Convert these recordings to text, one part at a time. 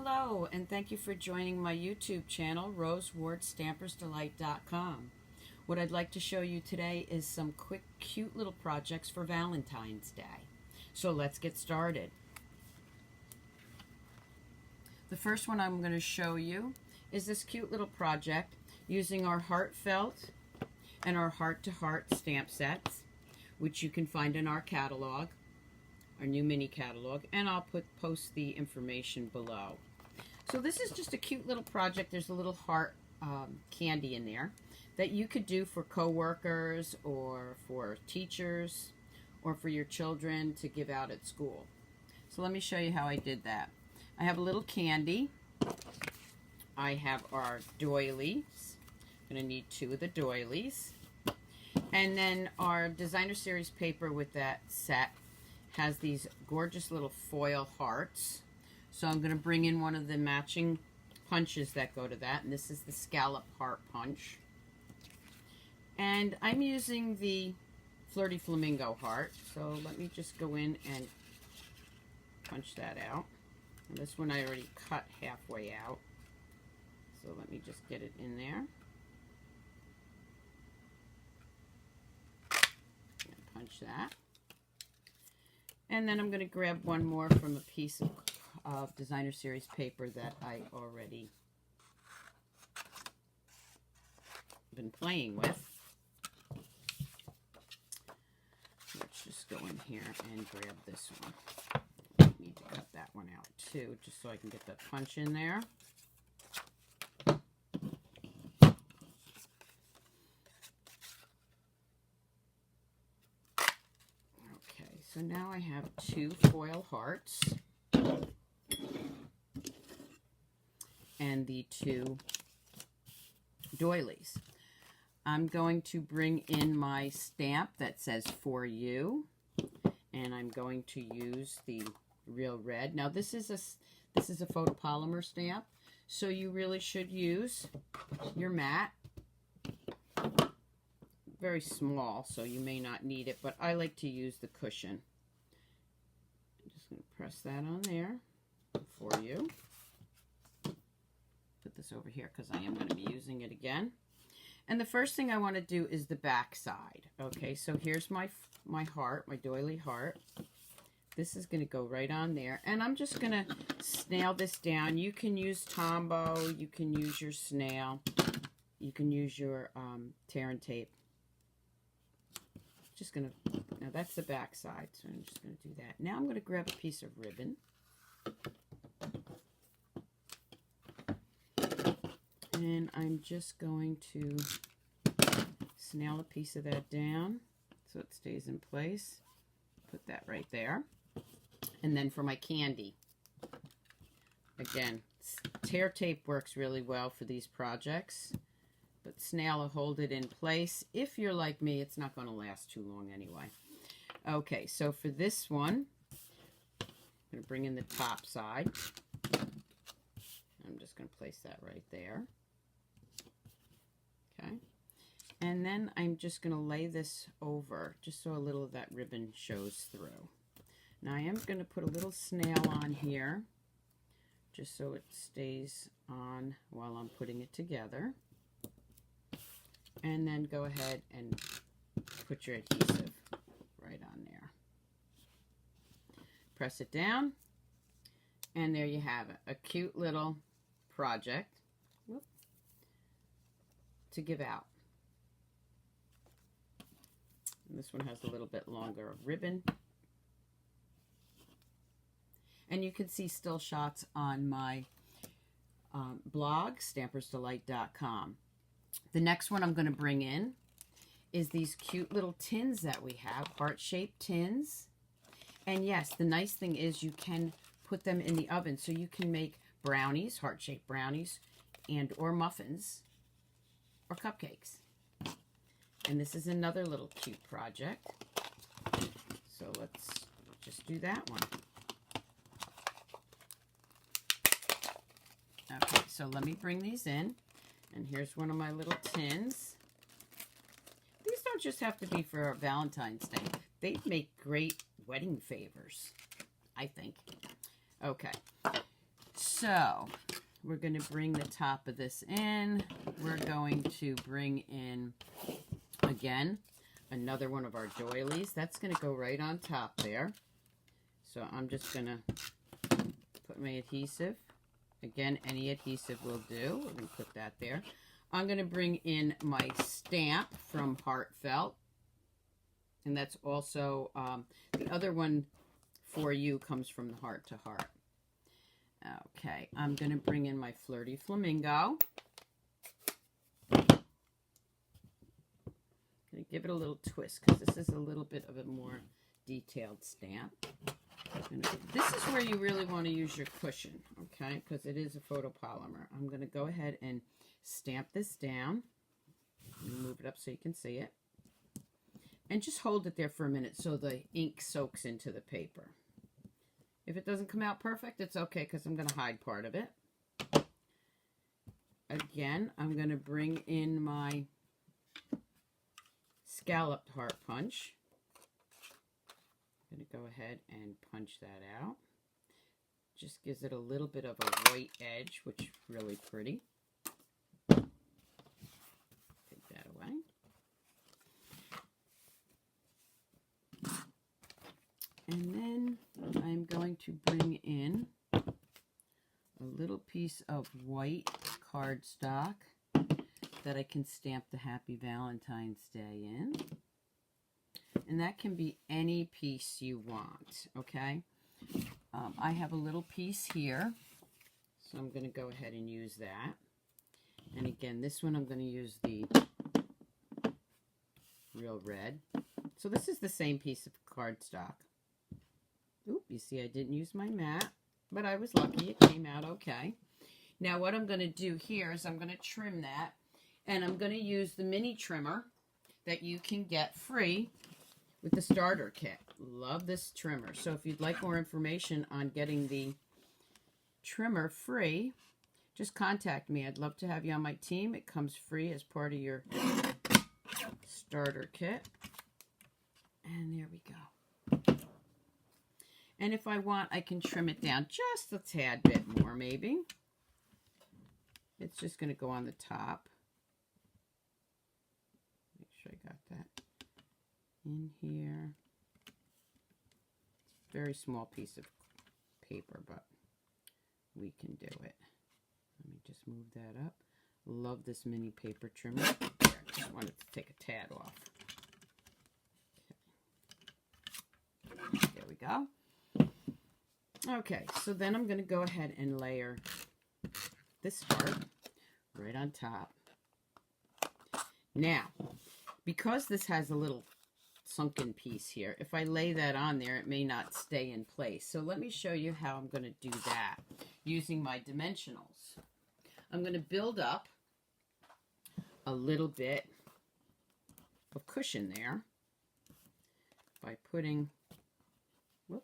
Hello, and thank you for joining my YouTube channel, RoseWardStampersDelight.com. What I'd like to show you today is some quick, cute little projects for Valentine's Day. So let's get started. The first one I'm going to show you is this cute little project using our heartfelt and our heart-to-heart stamp sets, which you can find in our catalog, our new mini catalog, and I'll post the information below. So this is just a cute little project. There's a little heart candy in there that you could do for co-workers or for teachers or for your children to give out at school. So let me show you how I did that. I have a little candy. I have our doilies. I'm going to need 2 of the doilies. And then our designer series paper with that set has these gorgeous little foil hearts. So I'm going to bring in one of the matching punches that go to that, and this is the scallop heart punch. And I'm using the Flirty Flamingo heart, so let me just go in and punch that out. And this one I already cut halfway out, so let me just get it in there. And punch that. And then I'm going to grab one more from a piece of designer series paper that I already been playing with. Let's just go in here and grab this one. I need to cut that one out too, just so I can get that punch in there. So now I have 2 foil hearts and the 2 doilies. I'm going to bring in my stamp that says "For You," and I'm going to use the Real Red. Now this is a photopolymer stamp, so you really should use your mat. Very small, so you may not need it, but I like to use the cushion. I'm just going to press that on there for you. Put this over here because I am going to be using it again. And the first thing I want to do is the back side. Okay, so here's my heart, my doily heart. This is going to go right on there, and I'm just going to snail this down. You can use Tombow, you can use your snail, you can use your tear and tape. Now that's the back side, so I'm just going to do that. Now I'm going to grab a piece of ribbon. And I'm just going to snail a piece of that down so it stays in place. Put that right there. And then for my candy, again, tear tape works really well for these projects. But snail will hold it in place. If you're like me, it's not going to last too long anyway. Okay, so for this one, I'm going to bring in the top side. I'm just going to place that right there. Okay. And then I'm just going to lay this over, just so a little of that ribbon shows through. Now I am going to put a little snail on here, just so it stays on while I'm putting it together. And then go ahead and put your adhesive right on there. Press it down, and there you have it. A cute little project to give out. And this one has a little bit longer of ribbon. And you can see still shots on my blog, StampersDelight.com. The next one I'm going to bring in is these cute little tins that we have, heart-shaped tins. And yes, the nice thing is you can put them in the oven, so you can make brownies, heart-shaped brownies, and or muffins, or cupcakes. And this is another little cute project. So let's just do that one. Okay, so let me bring these in. And here's one of my little tins. These don't just have to be for Valentine's Day. They make great wedding favors, I think. Okay. So we're going to bring the top of this in. We're going to bring in, again, another one of our doilies. That's going to go right on top there. So I'm just going to put my adhesive. Again, any adhesive will do. We're going to put that there. I'm going to bring in my stamp from Heartfelt. And that's also, the other one for you comes from the Heart to Heart. Okay, I'm going to bring in my Flirty Flamingo. I'm going to give it a little twist because this is a little bit of a more detailed stamp. This is where you really want to use your cushion, okay, because it is a photopolymer. I'm going to go ahead and stamp this down. Move it up so you can see it. And just hold it there for a minute so the ink soaks into the paper. If it doesn't come out perfect, it's okay because I'm going to hide part of it. Again, I'm going to bring in my scalloped heart punch. I'm going to go ahead and punch that out. Just gives it a little bit of a white edge, which is really pretty. Take that away. And then I'm going to bring in a little piece of white cardstock that I can stamp the Happy Valentine's Day in. And that can be any piece you want, okay? I have a little piece here, so I'm going to go ahead and use that. And again, this one I'm going to use the real red. So this is the same piece of cardstock. Oop, you see I didn't use my mat, but I was lucky. It came out okay. Now what I'm going to do here is I'm going to trim that, and I'm going to use the mini trimmer that you can get free with the starter kit. Love this trimmer. So if you'd like more information on getting the trimmer free, just contact me. I'd love to have you on my team. It comes free as part of your starter kit. And there we go. And if I want, I can trim it down just a tad bit more, maybe. It's just going to go on the top. Make sure I got that in here. It's a very small piece of paper, but we can do it. Let me just move that up. Love this mini paper trimmer. There, I just wanted to take a tad off. Okay. There we go. Okay, so then I'm going to go ahead and layer this heart right on top. Now, because this has a little sunken piece here, if I lay that on there, it may not stay in place. So let me show you how I'm going to do that using my dimensionals. I'm going to build up a little bit of cushion there by putting, whoop,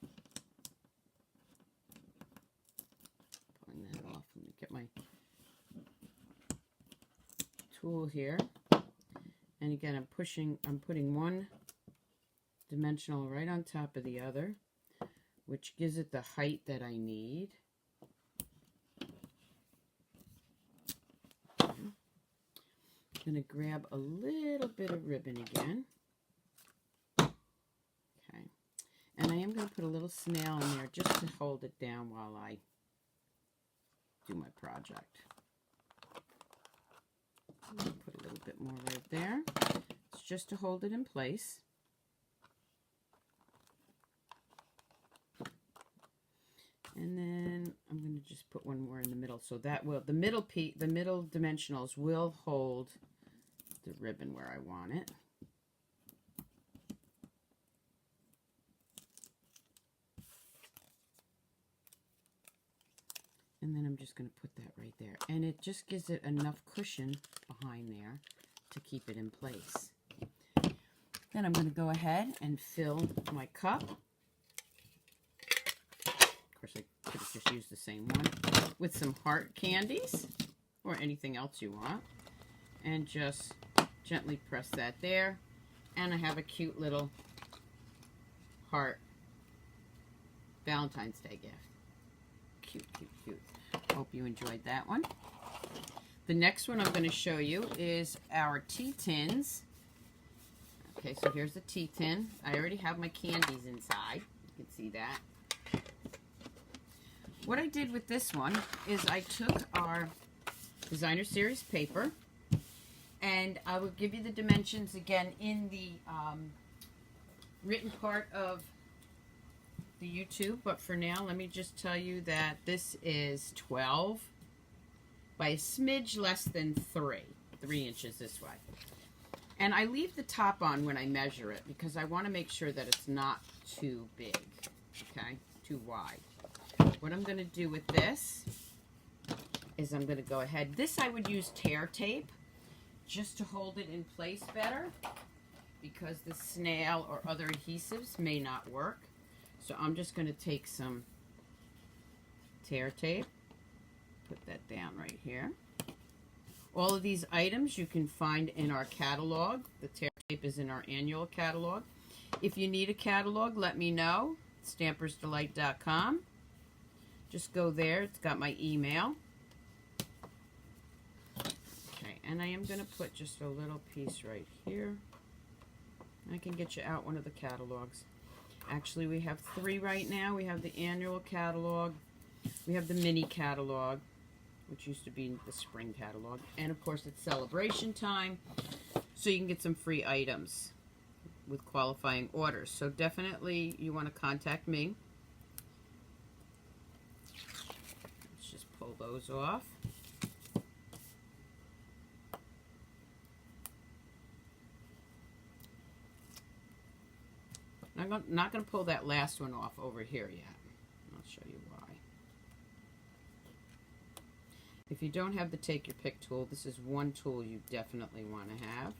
pulling that off. Let me get my tool here. And again, I'm putting one dimensional right on top of the other, which gives it the height that I need. I'm going to grab a little bit of ribbon again. Okay. And I am going to put a little snail in there just to hold it down while I do my project. Put a little bit more right there. It's just to hold it in place. And then I'm going to just put one more in the middle, so that will the middle dimensionals will hold the ribbon where I want it. And then I'm just going to put that right there. And it just gives it enough cushion behind there to keep it in place. Then I'm going to go ahead and fill my cup. Of course, I could have just used the same one. With some heart candies or anything else you want. And just gently press that there. And I have a cute little heart Valentine's Day gift. Cute, cute, cute. Hope you enjoyed that one. The next one I'm going to show you is our tea tins. Okay, so here's the tea tin. I already have my candies inside. You can see that. What I did with this one is I took our Designer Series paper, and I will give you the dimensions again in the written part of the YouTube, but for now, let me just tell you that this is 12 by a smidge less than 3 inches this way. And I leave the top on when I measure it because I want to make sure that it's not too big, okay, too wide. What I'm going to do with this is I'm going to go ahead. This I would use tear tape just to hold it in place better because the snail or other adhesives may not work. So I'm just going to take some tear tape, put that down right here. All of these items you can find in our catalog. The tear tape is in our annual catalog. If you need a catalog, let me know. Stampersdelight.com. Just go there. It's got my email. Okay, and I am going to put just a little piece right here. I can get you out one of the catalogs. Actually, we have 3 right now. We have the annual catalog. We have the mini catalog, which used to be the spring catalog. And, of course, it's celebration time, so you can get some free items with qualifying orders. So definitely you want to contact me. Let's just pull those off. I'm not going to pull that last one off over here yet. I'll show you why. If you don't have the Take Your Pick tool, this is one tool you definitely want to have.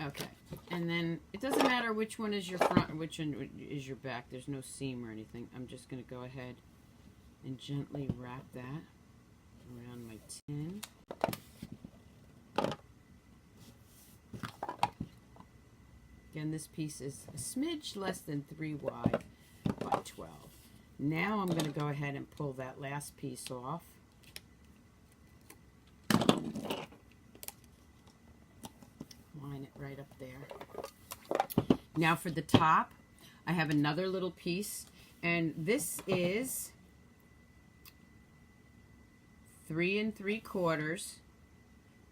Okay, and then it doesn't matter which one is your front or which one is your back. There's no seam or anything. I'm just going to go ahead and gently wrap that around my tin. Again, this piece is a smidge less than 3 wide by 12. Now I'm going to go ahead and pull that last piece off. Line it right up there. Now for the top, I have another little piece, and this is 3 3/4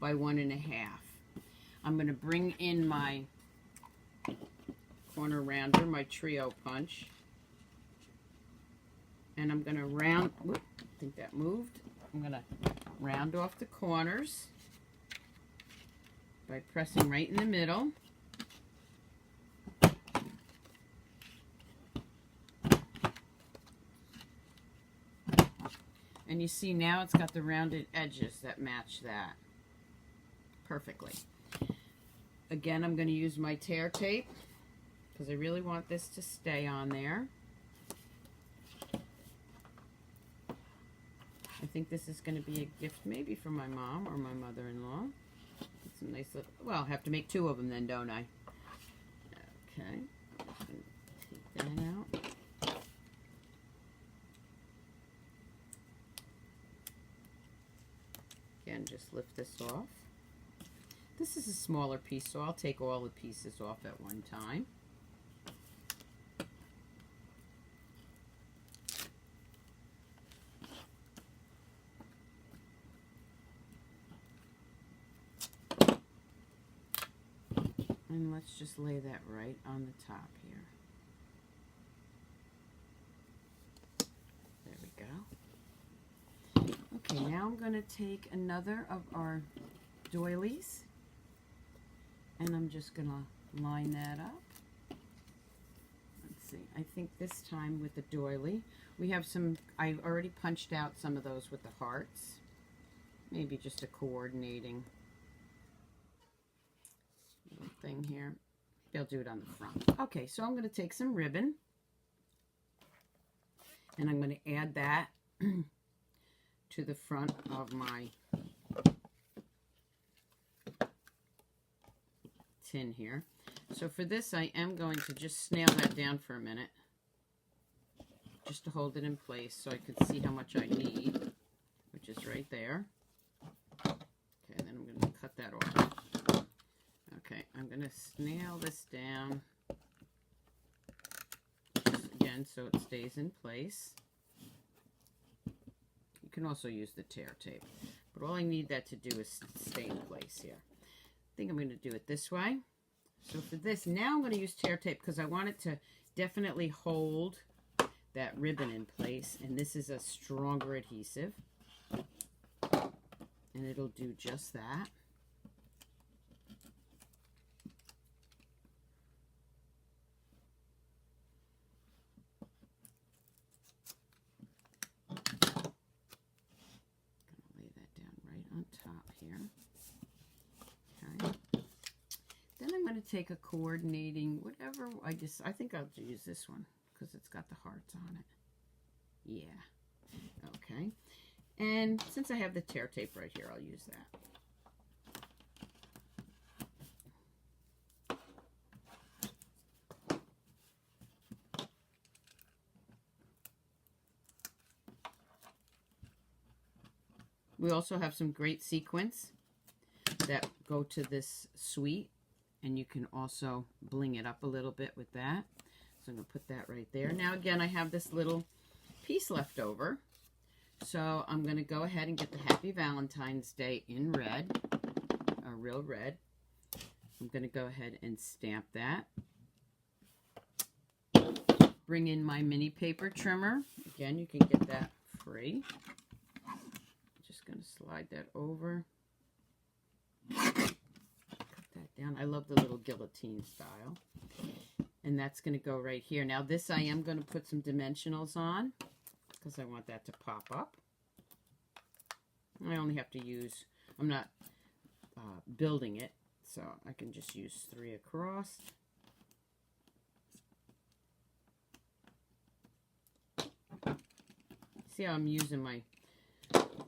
by 1 1/2. I'm going to bring in my corner rounder, my trio punch, and I'm going to round, whoop, I think that moved. I'm going to round off the corners by pressing right in the middle. And you see now it's got the rounded edges that match that perfectly. Again, I'm going to use my tear tape because I really want this to stay on there. I think this is going to be a gift maybe for my mom or my mother-in-law. Some nice little, well, I'll have to make 2 of them then, don't I? Okay. I'm just going to take that out. Again, just lift this off. This is a smaller piece, so I'll take all the pieces off at one time. And let's just lay that right on the top here. There we go. Okay, now I'm going to take another of our doilies, and I'm just going to line that up. Let's see, I think this time with the doily, we have some, I've already punched out some of those with the hearts. Maybe just a coordinating little thing here. They'll do it on the front. Okay, so I'm going to take some ribbon, and I'm going to add that to the front of my tin here. So for this, I am going to just snail that down for a minute, just to hold it in place so I could see how much I need, which is right there. Okay, and then I'm going to cut that off. Okay, I'm going to snail this down, just again, so it stays in place. You can also use the tear tape, but all I need that to do is stay in place here. I think I'm going to do it this way. So for this, now I'm going to use tear tape because I want it to definitely hold that ribbon in place. And this is a stronger adhesive. And it'll do just that. I'm going to lay that down right on top here. Okay. Then I'm going to take a coordinating, whatever, I think I'll use this one because it's got the hearts on it. Yeah. Okay. And since I have the tear tape right here, I'll use that. We also have some great sequins that go to this suite, and you can also bling it up a little bit with that. So I'm going to put that right there. Now again, I have this little piece left over, so I'm going to go ahead and get the Happy Valentine's Day in red, real red. I'm going to go ahead and stamp that. Bring in my mini paper trimmer. Again, you can get that free. Just going to slide that over. Cut that down. I love the little guillotine style. And that's going to go right here. Now this I am going to put some dimensionals on because I want that to pop up. I only have to use, I'm not building it, so I can just use 3 across. See how I'm using my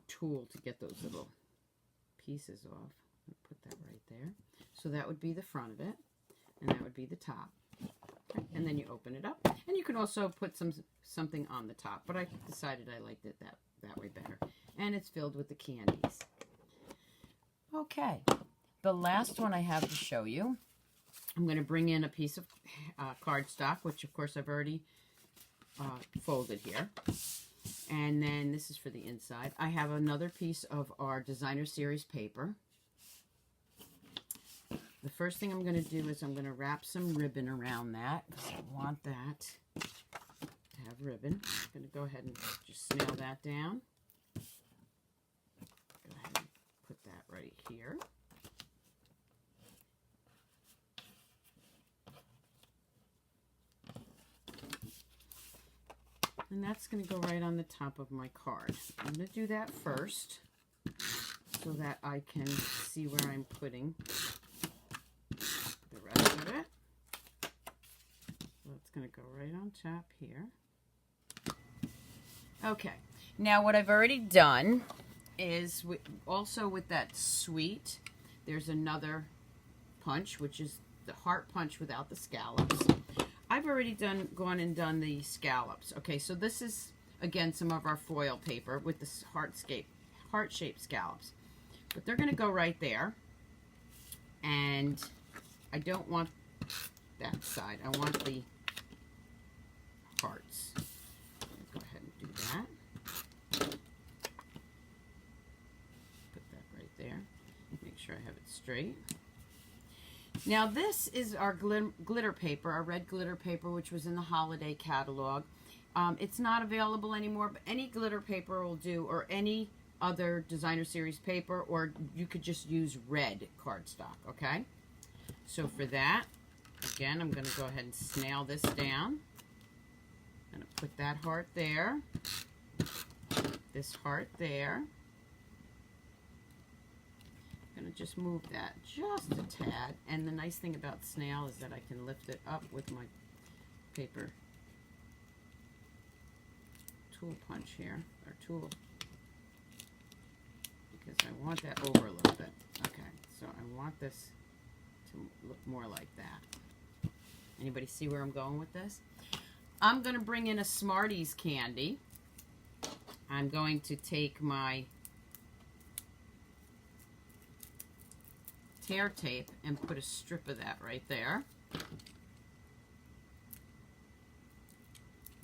tool to get those little pieces off. I'll put that right there. So that would be the front of it, and that would be the top. Okay. And then you open it up, and you can also put something on the top, but I decided I liked it that way better. And it's filled with the candies. Okay, the last one I have to show you, I'm going to bring in a piece of cardstock, which of course I've already folded here. And then this is for the inside. I have another piece of our designer series paper. The first thing I'm going to do is I'm going to wrap some ribbon around that because I want that to have ribbon. I'm going to go ahead and just nail that down. Go ahead and put that right here. And that's going to go right on the top of my card. I'm going to do that first so that I can see where I'm putting the rest of it. So it's going to go right on top here. Okay. Now what I've already done is also with that suite, there's another punch, which is the heart punch without the scallops. I've already gone and done the scallops. Okay, so this is, again, some of our foil paper with the heart-shaped scallops. But they're going to go right there. And I don't want that side. I want the hearts. Go ahead and do that. Put that right there. Make sure I have it straight. Now this is our glitter paper, our red glitter paper, which was in the holiday catalog. It's not available anymore, but any glitter paper will do, or any other designer series paper, or you could just use red cardstock, okay? So for that, again, I'm going to go ahead and snail this down. I'm going to put that heart there, this heart there. Going to just move that just a tad, and the nice thing about snail is that I can lift it up with my paper tool punch here, or tool, because I want that over a little bit. Okay, so I want this to look more like that. Anybody see where I'm going with this? I'm going to bring in a Smarties candy. I'm going to take my tear tape and put a strip of that right there.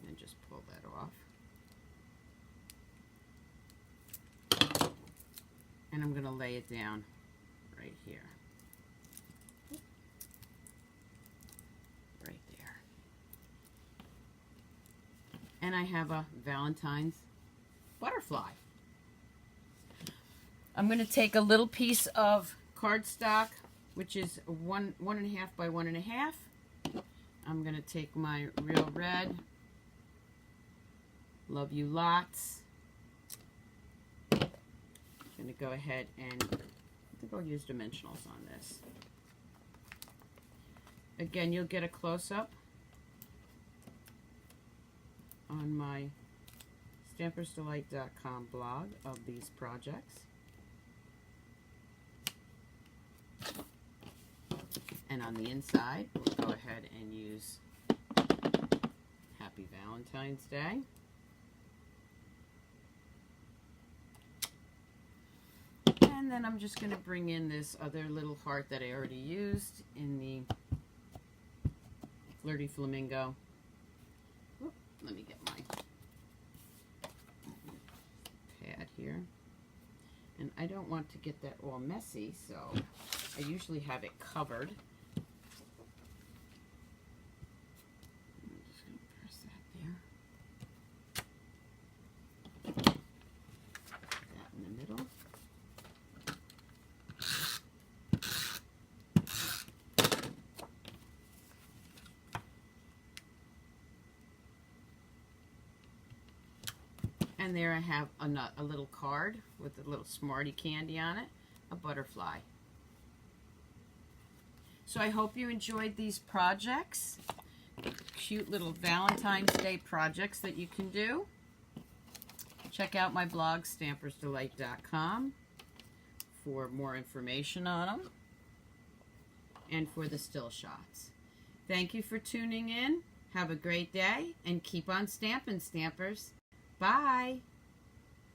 And just pull that off. And I'm going to lay it down right here. Right there. And I have a Valentine's butterfly. I'm going to take a little piece of cardstock, which is 1.5 by 1.5. I'm going to take my Real Red, Love You Lots. I'm going to go ahead and I think I'll use dimensionals on this. Again, you'll get a close-up on my stampersdelight.com blog of these projects. And on the inside, we'll go ahead and use Happy Valentine's Day. And then I'm just going to bring in this other little heart that I already used in the Flirty Flamingo. Whoop, let me get my pad here. And I don't want to get that all messy, so I usually have it covered. I'm just going to press that there. Put that in the middle. And there I have a little card with a little Smartie candy on it, a butterfly. So I hope you enjoyed these projects, cute little Valentine's Day projects that you can do. Check out my blog, stampersdelight.com, for more information on them and for the still shots. Thank you for tuning in. Have a great day and keep on stamping, Stampers. Bye.